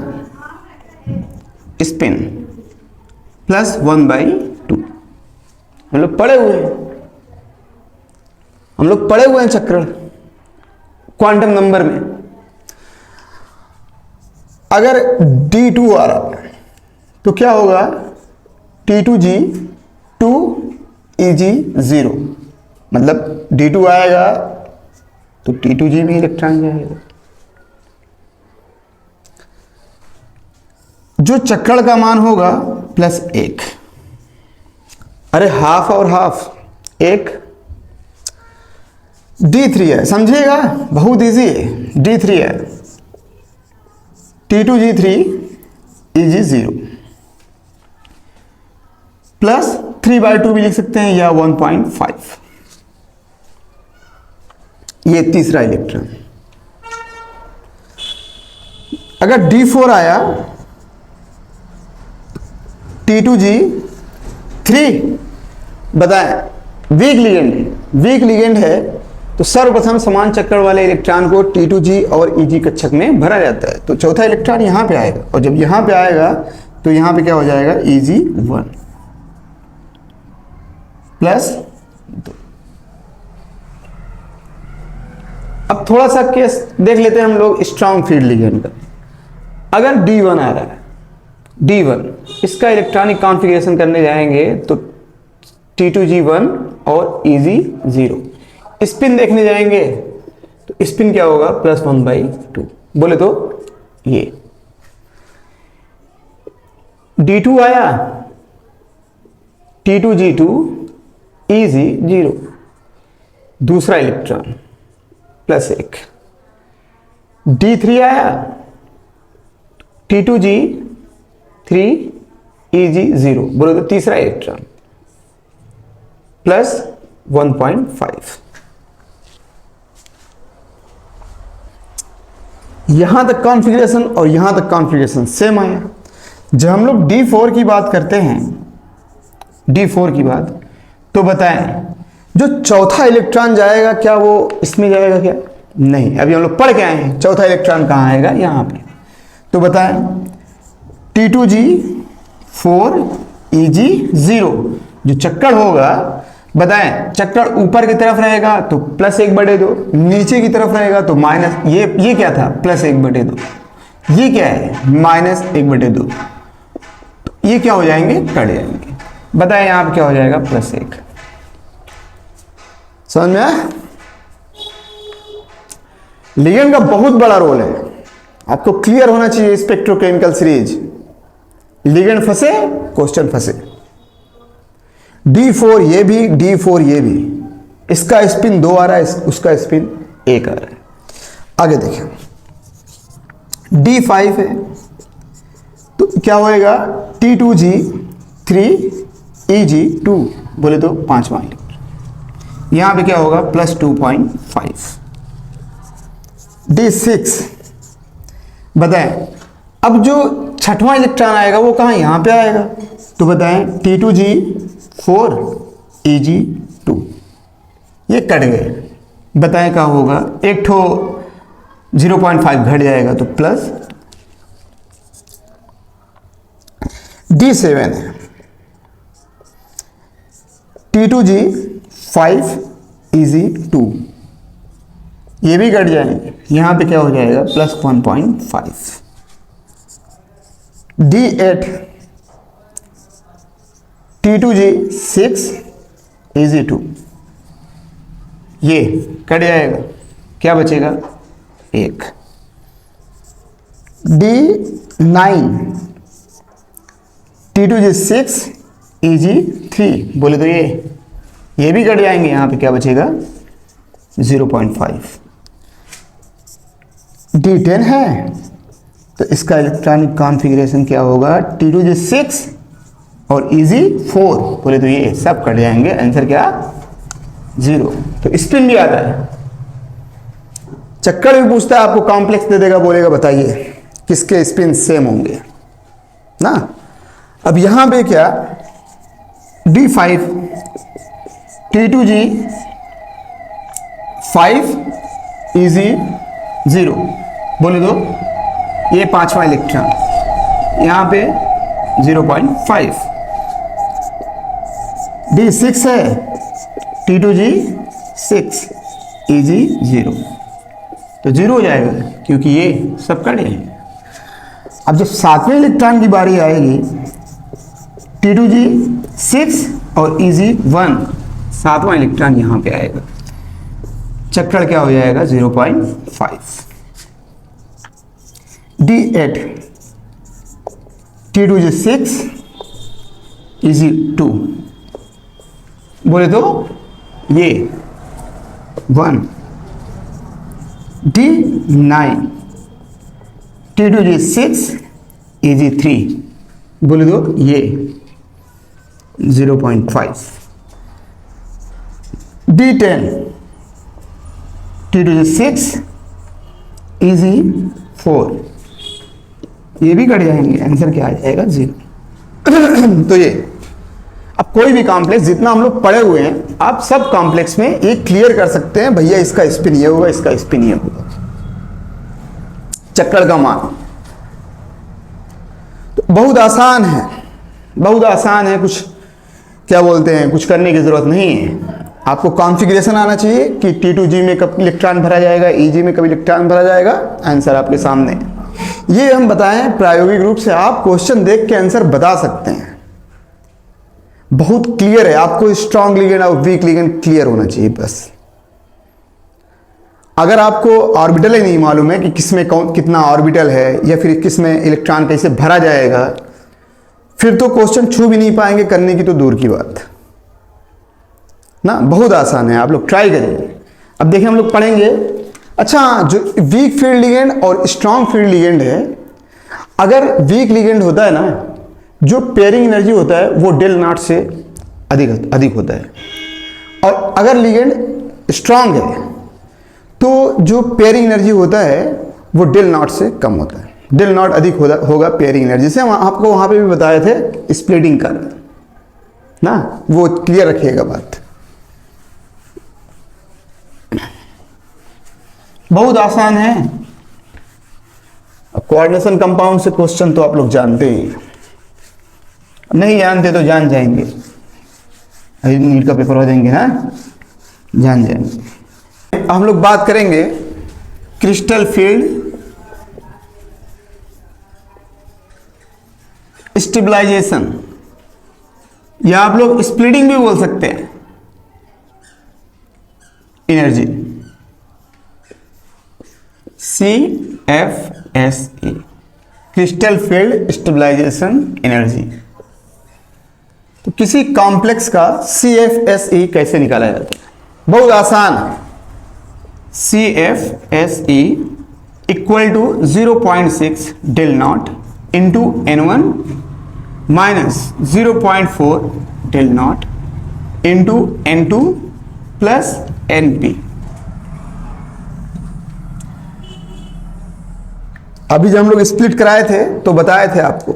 स्पिन प्लस 1/2। हम लोग पढ़े हुए हैं चक्कर क्वांटम नंबर में। अगर D2 आ रहा तो क्या होगा, T2G 2 EG 0, मतलब D2 आएगा तो T2G में इलेक्ट्रॉन जाएगा। जो चक्कर का मान होगा +1। अरे हाफ और हाफ, एक D3 है, समझिएगा बहुत इजी है। D3 है, T2G3 EG 0 प्लस 3/2 भी लिख सकते हैं या 1.5। ये तीसरा इलेक्ट्रॉन। अगर D4 आया, T2G3, बताएं वीक लिगेंड है तो सर्वप्रथम समान चक्कर वाले इलेक्ट्रॉन को T2G और EG कक्षक में भरा जाता है। तो चौथा इलेक्ट्रॉन यहां पे आएगा और जब यहां पे आएगा तो यहां पे क्या हो जाएगा, EG1 प्लस 2। अब थोड़ा सा केस देख लेते हैं हम लोग स्ट्रॉन्ग फील्ड लिगेंड का। अगर D1 आ रहा है, D1, इसका इलेक्ट्रॉनिक कॉन्फ़िगरेशन करने जाएंगे तो T2G1 और EG0। स्पिन देखने जाएंगे तो स्पिन क्या होगा, +1/2। बोले तो ये D2 आया, T2G2 EG0, दूसरा इलेक्ट्रॉन +1। D3 आया, T2G3 EG0, बोले तो तीसरा इलेक्ट्रॉन +1.5। यहां तक कॉन्फ़िगरेशन और यहां तक कॉन्फ़िगरेशन सेम आया। जब हम लोग D4 की बात करते हैं, D4 की बात, तो बताएं जो चौथा इलेक्ट्रॉन जाएगा क्या वो इसमें जाएगा क्या, नहीं। अभी हम लोग पढ़ के आए हैं चौथा इलेक्ट्रॉन कहां आएगा, यहां पे। तो बताएं T2G4 EG0 जो चक्कर होगा, बताएं चक्कर ऊपर की तरफ रहेगा तो +1/2, नीचे की तरफ रहेगा तो माइनस। ये क्या था, +1/2, ये क्या है, -1/2। तो ये क्या हो जाएंगे, कट जाएंगे। बताएं यहां पर क्या हो जाएगा, +1। समझ में आया? लिगेंड का बहुत बड़ा रोल है, आपको क्लियर होना चाहिए। स्पेक्ट्रोकेमिकल सीरीज, लिगेंड फंसे क्वेश्चन फंसे। D4 ये भी, D4 ये भी, इसका स्पिन 2 आ रहा है, उसका स्पिन 1 आ रहा है। आगे देखें, D5 है तो क्या होएगा, T2G3 EG2, बोले तो 5वां इलेक्ट्रॉन। यहां पे क्या होगा, +2.5। D6, बताएं अब जो छठवां इलेक्ट्रॉन आएगा वो कहां, यहां पे आएगा। तो बताएं T2G4 EG2, ये कट गए। बताएं क्या होगा, एक ठो 0.5 घट जाएगा तो प्लस। D7 है, T2G 5 Eg2, ये भी कट जाएंगे, यहां पे क्या हो जाएगा प्लस 1.5। D8 T2G 6 Eg2, ये कट जाएगा, क्या बचेगा 1। D9 T2G 6 Eg3, बोले तो ये भी कट जाएंगे, यहां पे क्या बचेगा 0.5। D10 है तो इसका इलेक्ट्रॉनिक कॉन्फ़िगरेशन क्या होगा, T2G 6 और Eg4, बोले तो ये सब कट जाएंगे, आंसर क्या 0। तो स्पिन भी आता है, चक्कर भी पूछता है, आपको कॉम्प्लेक्स दे देगा, बोलेगा बताइए किसके स्पिन सेम होंगे ना। अब यहां पे क्या D5 T2G 5 Eg0, बोले तो ये पांचवा इलेक्ट्रॉन, यहां पे 0.5। D6 है T2G 6 Eg0, तो 0 हो जाएगा क्योंकि ये सब कट जाएंगे। अब जब सातवें इलेक्ट्रॉन की बारी आएगी, T2G 6 और Eg1, सातवां इलेक्ट्रॉन यहां पे आएगा, चक्कर क्या हो जाएगा 0.5। D8 T2G 6 Eg2, बोले तो ये 1। D9 T2G 6 Eg3, बोले तो ये 0.5। D10 T2G 6 Eg4, ये भी कट जाएंगे, आंसर क्या आ जाएगा 0। तो ये अब कोई भी कॉम्प्लेक्स जितना हम लोग पढ़े हुए हैं, आप सब कॉम्प्लेक्स में ये क्लियर कर सकते हैं, भैया इसका स्पिन ये होगा, इसका स्पिन ये होगा, चक्कर का मान। तो बहुत आसान है, बहुत आसान है, कुछ क्या बोलते हैं, कुछ करने की जरूरत नहीं है। आपको कॉन्फ़िगरेशन आना चाहिए कि T2G में कब इलेक्ट्रॉन भरा जाएगा, Eg में कब इलेक्ट्रॉन भरा जाएगा, आंसर आपके सामने। ये हम बताएं प्रायोगिक रूप से, आप क्वेश्चन देख के आंसर बता सकते हैं, बहुत क्लियर है। आपको स्ट्रॉन्ग लिगेंड और वीक लिगेंड क्लियर होना चाहिए बस। अगर आपको ऑर्बिटल ही नहीं मालूम है कि किसमें कौन कितना ऑर्बिटल है, या फिर किसमें इलेक्ट्रॉन कैसे भरा जाएगा, फिर तो क्वेश्चन छू भी नहीं पाएंगे, करने की तो दूर की बात ना। बहुत आसान है, आप लोग ट्राई करिए। अब देखिए हम लोग पढ़ेंगे, अच्छा जो वीक फील्ड लिगेंड और स्ट्रॉन्ग फील्ड लिगेंड है, अगर वीक लिगेंड होता है ना, जो पेयरिंग एनर्जी होता है वो डेल नॉट से अधिक होता है, और अगर लिगेंड स्ट्रॉन्ग है तो जो पेयरिंग एनर्जी होता है वो डेल नॉट से कम होता है। डेल नॉट अधिक होगा पेयरिंग एनर्जी से। हम आपको वहां पे भी बताए थे स्प्लिटिंग कर ना, वो क्लियर रखिएगा बात। बहुत आसान है। कोऑर्डिनेशन कंपाउंड से क्वेश्चन तो आप लोग जानते ही, नहीं जानते तो जान जाएंगे, नीट का पेपर हो जाएंगे ना, जान जाएंगे। हम लोग बात करेंगे क्रिस्टल फील्ड स्टेबलाइजेशन, या आप लोग स्प्लिटिंग भी बोल सकते हैं, energy CFSE, crystal field stabilization energy. तो किसी कॉम्प्लेक्स का CFSE कैसे निकाला जाता है, बहुत आसान है। CFSE equal to 0.6 del naught into N1 minus 0.4 del naught into N2 plus NP। अभी जब हम लोग स्प्लिट कराए थे तो बताए थे आपको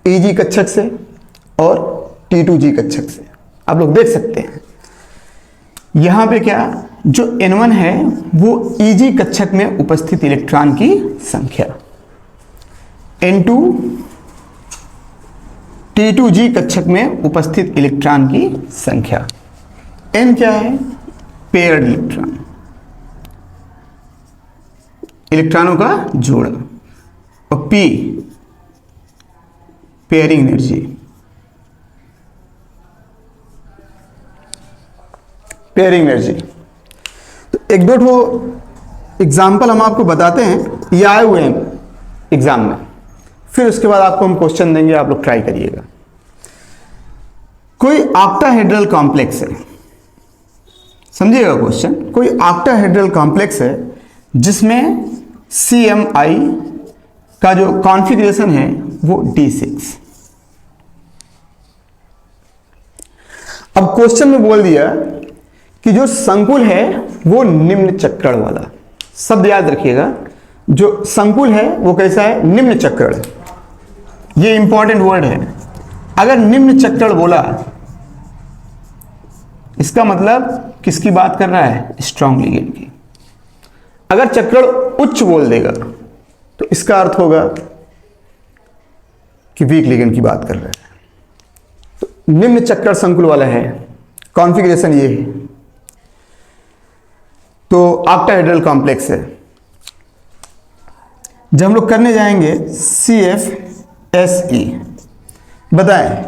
Eg कक्षक से और T2G कक्षक से, आप लोग देख सकते हैं यहां पे क्या, जो N1 है वो Eg कक्षक में उपस्थित इलेक्ट्रॉन की संख्या, N2 T2G कक्षक में उपस्थित इलेक्ट्रॉन की संख्या। N क्या है? पेयर्ड इलेक्ट्रॉन, इलेक्ट्रॉनों का जोड़ा। और P pairing energy, pairing energy. तो एक दो ठो एग्जाम्पल हम आपको बताते हैं, ये आए हुए हैं एग्जाम में, फिर उसके बाद आपको हम क्वेश्चन देंगे, आप लोग ट्राई करिएगा। कोई ऑक्टाहेड्रल कॉम्प्लेक्स है, समझिएगा क्वेश्चन। कोई ऑक्टाहेड्रल कॉम्प्लेक्स है जिसमें CMI का जो कॉन्फ़िगरेशन है वो D6। अब क्वेश्चन में बोल दिया कि जो संकुल है वो निम्न चक्रण वाला, शब्द याद रखिएगा, जो संकुल है वो कैसा है? निम्न चक्रण। ये इंपॉर्टेंट वर्ड है। अगर निम्न चक्रण बोला, इसका मतलब किसकी बात कर रहा है? स्ट्रॉन्ग लिगेंड की। अगर चक्रण उच्च बोल देगा तो इसका अर्थ होगा कि वीक लिगेंड की बात कर रहा है। तो निम्न चक्रण संकुल वाला है, कॉन्फ़िगरेशन ये है, तो ऑक्टाहेड्रल कॉम्प्लेक्स है। जब हम लोग करने जाएंगे CFSE, बताएं,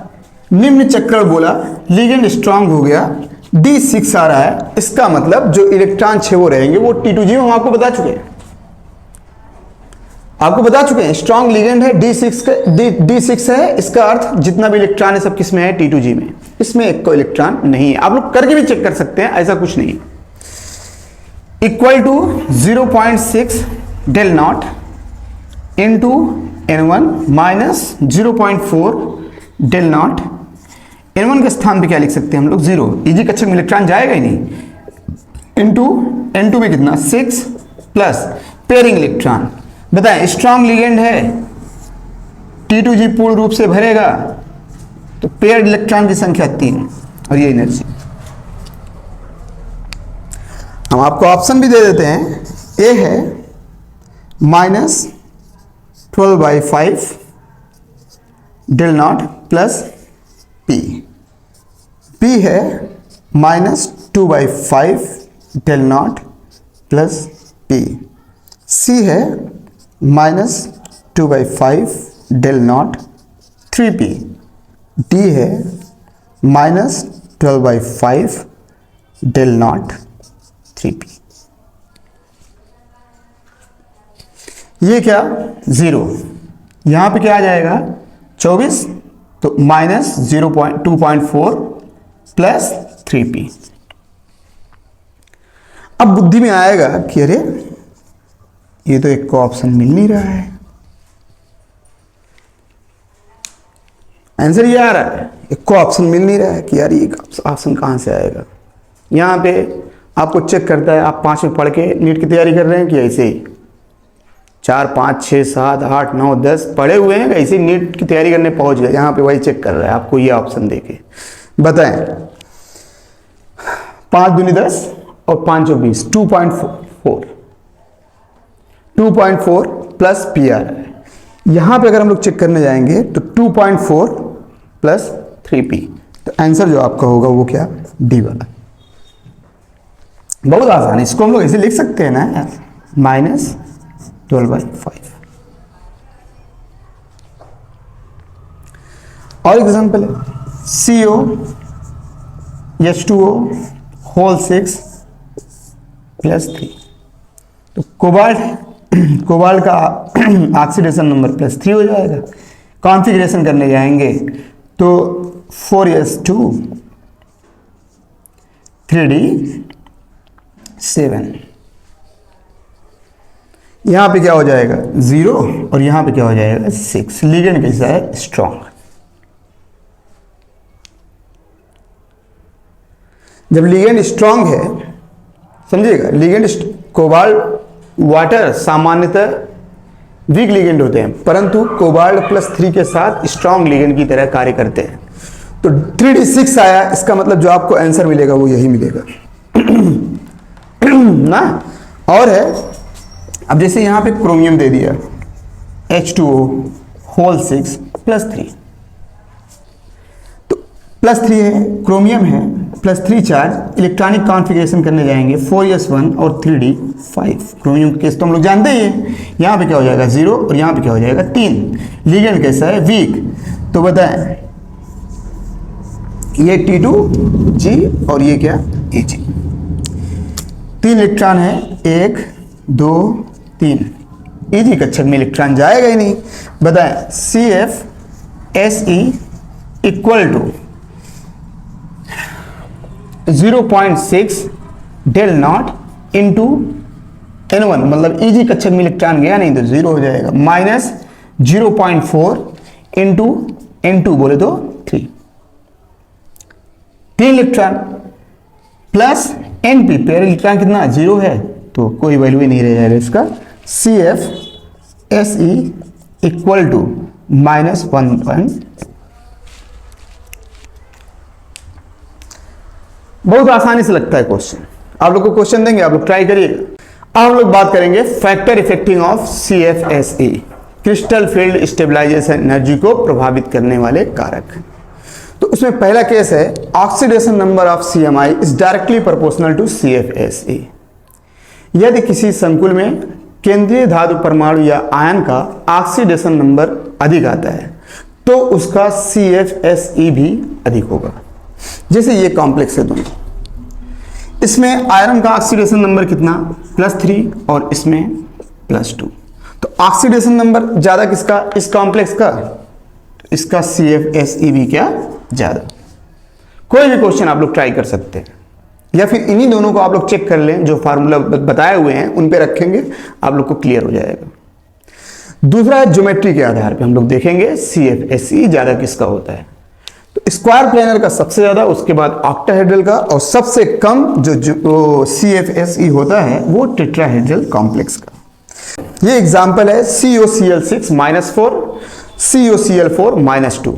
निम्न चक्रण बोला, लिगेंड स्ट्रांग हो गया, D6 आ रहा है, इसका मतलब जो इलेक्ट्रॉन 6 वो रहेंगे वो T2G में हम आपको बता चुके हैं, स्ट्रांग लिगेंड है, D6 है, इसका अर्थ जितना भी इलेक्ट्रॉन है सब किस में है? T2G में। इसमें एक को इलेक्ट्रॉन नहीं है, आप लोग करके भी चेक कर सकते हैं, ऐसा कुछ नहीं। Equal to 0.6 del naught into N1 minus 0.4 del naught. N1 के स्थान पे क्या लिख सकते हैं हम लोग? 0। इजी कक्षक में इलेक्ट्रॉन जाएगा ही नहीं। इंटू N2 में कितना? 6 प्लस पेयरिंग इलेक्ट्रॉन। बताएं, स्ट्रॉन्ग लिगेंड है, T2G पूर्ण रूप से भरेगा, तो पेयर्ड इलेक्ट्रॉन की संख्या 3 और ये एनर्जी। हम आपको ऑप्शन भी दे देते हैं। ए है -12/5 del naught plus P, B है -2/5 del naught plus P, C है -2/5 डेल नॉट 3P, D है -12/5 डेल नॉट 3P। ये क्या? 0। यहां पे क्या आ जाएगा? 24, तो -2.4 प्लस 3P। अब बुद्धि में आएगा कि अरे ये तो एक को ऑप्शन मिल नहीं रहा है, आंसर ये आ रहा है, एक को ऑप्शन मिल नहीं रहा है कि यार ये ऑप्शन कहां से आएगा। यहां पे आपको चेक करता है, आप 5 में पढ़ के नीट की तैयारी कर रहे हैं कि ऐसे ही 4, 5, 6, 7, 8, 9, 10 पढ़े हुए हैं, ऐसे नीट की तैयारी करने पहुंच गए, यहाँ पे वही चेक कर रहा है आपको ये ऑप्शन देके। बताएं, 5 दूनी 10 और 5 चौक 20, 2.4 प्लस P आ रहा है। यहाँ पे अगर हम लोग चेक करने जाएंगे तो 2.4 प्लस 3P, तो आंसर जो आपका होगा वो क्या? D वाला। बहुत आसान है, इसको हम लोग ऐसे लिख सकते हैं ना यार, -12/5। और एग्जांपल है COH2O होल 6 प्लस 3, तो कोबाल्ट का ऑक्सीडेशन नंबर +3 हो जाएगा। कॉन्फ़िगरेशन करने जाएंगे तो 4s2 3d7, यहां पे क्या हो जाएगा? 0 और यहां पे क्या हो जाएगा? 6। लिगेंड कैसा है? स्ट्रॉन्ग। जब लिगेंड स्ट्रॉन्ग है, समझिएगा, लिगेंड कोबाल्ट वाटर सामान्यतः वीक लिगेंड होते हैं, परंतु कोबाल्ट +3 के साथ स्ट्रॉन्ग लिगेंड की तरह कार्य करते हैं। तो 3d6 आया, इसका मतलब जो आपको आंसर मिलेगा वो यही मिलेगा ना। और है, अब जैसे यहां पे क्रोमियम दे दिया H2O होल 6 प्लस 3, +3 है, क्रोमियम है, +3 चार्ज, इलेक्ट्रॉनिक कॉन्फ़िगरेशन करने जाएंगे 4s1 और 3d5। क्रोमियम का केस तो हम लोग जानते ही हैं, यहाँ पे क्या हो जाएगा 0 और यहाँ पे क्या हो जाएगा 3। लिगेंड कैसा है, वीक। तो बताएं ये T2G और ये क्या Ag। 3 इलेक्ट्रॉन है, 1 2 3। Ag कक्षक में इलेक्ट्रॉन जाएगा ही नहीं। बताएं CFSe equal to 0.6 del naught into N1, मतलब Eg कक्षक में इलेक्ट्रॉन गया नहीं तो 0 हो जाएगा, माइनस 0.4 इंटू N2 बोले तो 3। 3 electron plus Np, pair electron कितना 0 है तो कोई वैल्यू ही नहीं रह जाएगा इसका। CFSe equal to -1. बहुत आसानी से लगता है क्वेश्चन। आप लोग को क्वेश्चन देंगे, आप लोग ट्राई करिएगा। अब हम लोग बात करेंगे factor affecting of CFSe, crystal field stabilization energy को प्रभावित करने वाले कारक। तो उसमें पहला केस है oxidation number of CMI is directly proportional to CFSe। यदि किसी संकुल में केंद्रीय धातु परमाणु या आयन का ऑक्सीडेशन नंबर अधिक आता है तो उसका CFSe भी अधिक होगा। जैसे ये कॉम्प्लेक्स है दोनों, इसमें आयरन का ऑक्सीडेशन नंबर कितना +3 और इसमें +2, तो ऑक्सीडेशन नंबर ज्यादा किसका, इस कॉम्प्लेक्स का, इसका CFSe भी क्या ज्यादा। कोई भी क्वेश्चन आप लोग ट्राई कर सकते हैं या फिर इन्हीं दोनों को आप लोग चेक कर लें, जो फार्मूला बताए हुए हैं उन पे रखेंगे, आप लोग को क्लियर हो जाएगा। दूसरा ज्योमेट्री के आधार पे हम लोग देखेंगे CFSe ज्यादा किसका होता है। तो स्क्वायर प्लेनर का सबसे ज्यादा, उसके बाद ऑक्टाहेड्रल का, और सबसे कम जो CFSe होता है वो टेट्राहेड्रल कॉम्प्लेक्स का। ये एग्जांपल है COCl6 -4, COCl4 -2।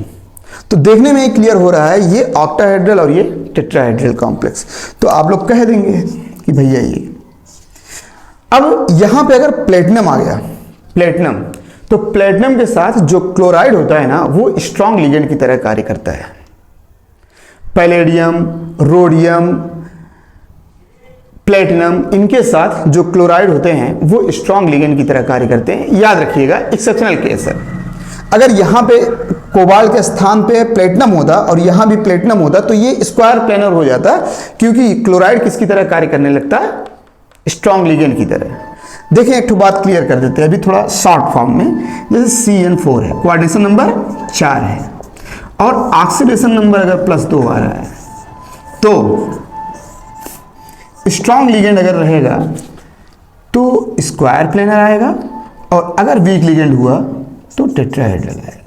तो देखने में ही क्लियर हो रहा है ये ऑक्टाहेड्रल और ये टेट्राहेड्रल कॉम्प्लेक्स। तो आप लोग कह देंगे कि भैया ये, अब यहां पे अगर प्लेटिनम आ गया, प्लेटिनम, तो प्लेटिनम के साथ जो क्लोराइड होता है ना वो स्ट्रॉन्ग लिगेंड की तरह कार्य करता है। पैलेडियम, रोडियम, प्लेटिनम, इनके साथ जो क्लोराइड होते हैं वो स्ट्रॉन्ग लिगेंड की तरह कार्य करते हैं। याद रखिएगा, एक्सेप्शनल केस है। अगर यहां पे कोबाल्ट के स्थान पे प्लेटिनम होता और यहां भी प्लेटिनम होता तो ये स्क्वायर प्लेनर हो जाता, क्योंकि क्लोराइड किसकी तरह कार्य करने लगता है, स्ट्रॉन्ग लिगेंड की तरह। देखिए एक बात क्लियर कर देते हैं अभी थोड़ा शॉर्ट फॉर्म में। जैसे CN4 है, कोऑर्डिनेशन नंबर 4 है और ऑक्सीडेशन नंबर अगर +2 आ रहा है तो स्ट्रॉन्ग लिगेंड अगर रहेगा तो स्क्वायर प्लेनर आएगा, और अगर वीक लिगेंड हुआ तो टेट्राहेड्रल आएगा।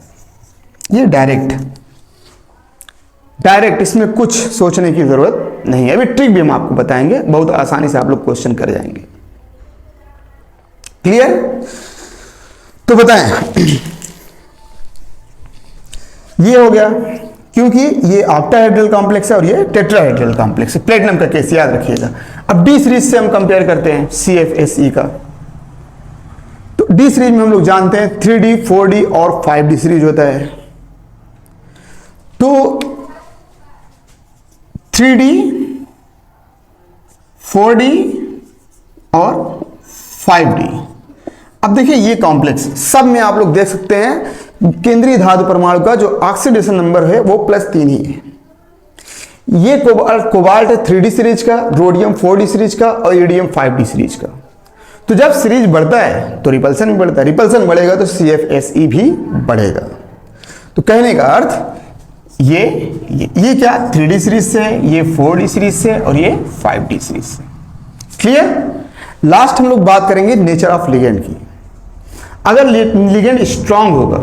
ये डायरेक्ट, इसमें कुछ सोचने की जरूरत नहीं है। अभी ट्रिक भी हम आपको बताएंगे, बहुत आसानी से आप लोग क्वेश्चन कर जाएंगे। क्लियर? तो बताएं, ये हो गया क्योंकि ये ऑक्टाहेड्रल कॉम्प्लेक्स है और ये टेट्राहेड्रल कॉम्प्लेक्स है। प्लेटिनम का केस याद रखिएगा। अब डी सीरीज से हम कंपेयर करते हैं CFSe का। तो डी सीरीज में हम लोग जानते हैं 3D, 4D और 5D सीरीज होता है। तो 3D, 4D और 5D। अब देखिए ये कॉम्प्लेक्स, सब में आप लोग देख सकते हैं केंद्रीय धातु परमाणु का जो ऑक्सीडेशन नंबर है वो +3 ही है। ये कोबाल्ट है 3D सीरीज का, रोडियम 4D सीरीज का और ईडीएम 5D सीरीज का। तो जब सीरीज बढ़ता है तो रिपल्सन भी बढ़ता है, रिपल्सन बढ़ेगा तो CFSe भी बढ़ेगा। तो कहने का अर्थ ये क्या 3D सीरीज से है, ये 4D सीरीज से और ये 5D सीरीज से। क्लियर? लास्ट हम लोग बात करेंगे नेचर ऑफ लिगेंड की। अगर लिगेंड स्ट्रांग होगा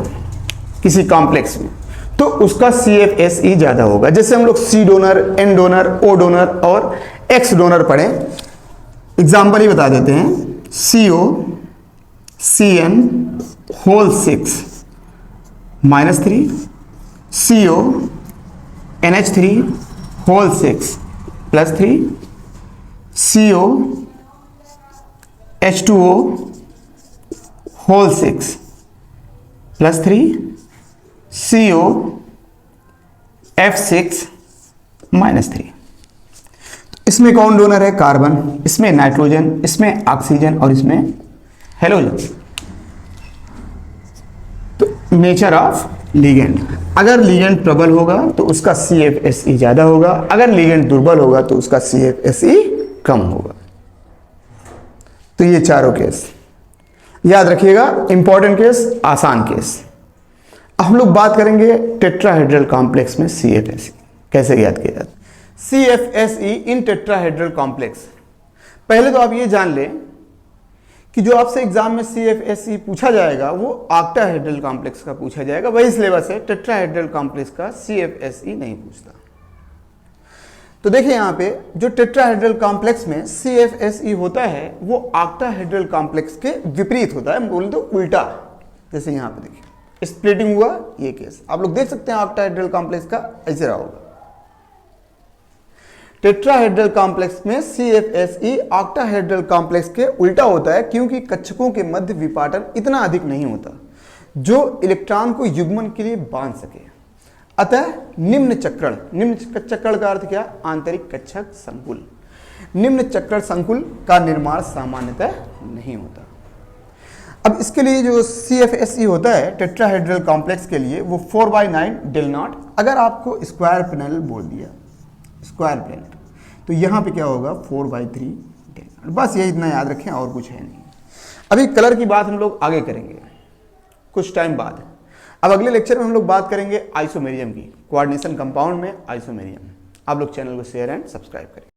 किसी कॉम्प्लेक्स में तो उसका CFSe ज्यादा होगा। जैसे हम लोग C donor, N donor, O donor और X डोनर पढ़े, एग्जाम्पल ही बता देते हैं। CO CN whole 6 -3, CO NH3 whole 6 +3, CO H2O whole 6 +3, CO F6-3। इसमें कौन डोनर है? कार्बन, इसमें नाइट्रोजन, इसमें ऑक्सीजन और इसमें हेलोजन। तो नेचर ऑफ लिगेंड, अगर लिगेंड प्रबल होगा तो उसका CFSE ज्यादा होगा, अगर लिगेंड दुर्बल होगा तो उसका CFSE कम होगा। तो ये चारों केस याद रखिएगा, इंपॉर्टेंट केस, आसान केस। अब हम लोग बात करेंगे टेट्राहेड्रल कॉम्प्लेक्स में CFSE कैसे याद किया जाता है। CFSE इन टेट्राहेड्रल कॉम्प्लेक्स, पहले तो आप ये जान लें कि जो आपसे एग्जाम में CFSE पूछा जाएगा वो ऑक्टाहेड्रल कॉम्प्लेक्स का पूछा जाएगा, वही सिलेबस है। टेट्राहेड्रल कॉम्प्लेक्स का CFSE नहीं पूछता। तो देखिए यहाँ पे जो टेट्राहेड्रल कॉम्प्लेक्स में CFSE होता है वो ऑक्टाहेड्रल कॉम्प्लेक्स के विपरीत होता है, बोल दो उल्टा। जैसे यहाँ पे देखिए स्प्लिटिंग हुआ, ये केस आप लोग देख सकते हैं ऑक्टाहेड्रल कॉम्प्लेक्स का ऐसे रहा होगा। टेट्राहेड्रल कॉम्प्लेक्स में CFSE ऑक्टाहेड्रल कॉम्प्लेक्स के उल्टा होता है, क्योंकि कक्षकों के मध्य विपाटन इतना अधिक नहीं होता जो इलेक्ट्रॉन को युग्मन के लिए बांध सके। अतः निम्न चक्रण, निम्न चक्रण का अर्थ क्या? आंतरिक कक्षक संकुल। निम्न चक्रण संकुल का निर्माण सामान्यतः नहीं होता। अब इसके लिए जो CFSE होता है टेट्राहेड्रल कॉम्प्लेक्स के लिए वो 4/9 डेल नॉट। अगर आपको स्क्वायर पैनल बोल दिया, स्क्वायर पैनल, तो यहाँ पे क्या होगा? 4/3 डेल नॉट। बस ये इतना याद रखें, और कुछ है नहीं। अभी कलर की बात हम लोग आगे करेंगे कुछ टाइम बाद। अब अगले लेक्चर में हम लोग बात करेंगे आइसोमेरियम की, कोऑर्डिनेशन कंपाउंड में आइसोमेरियम। आप लोग चैनल को शेयर एंड सब्सक्राइब करें।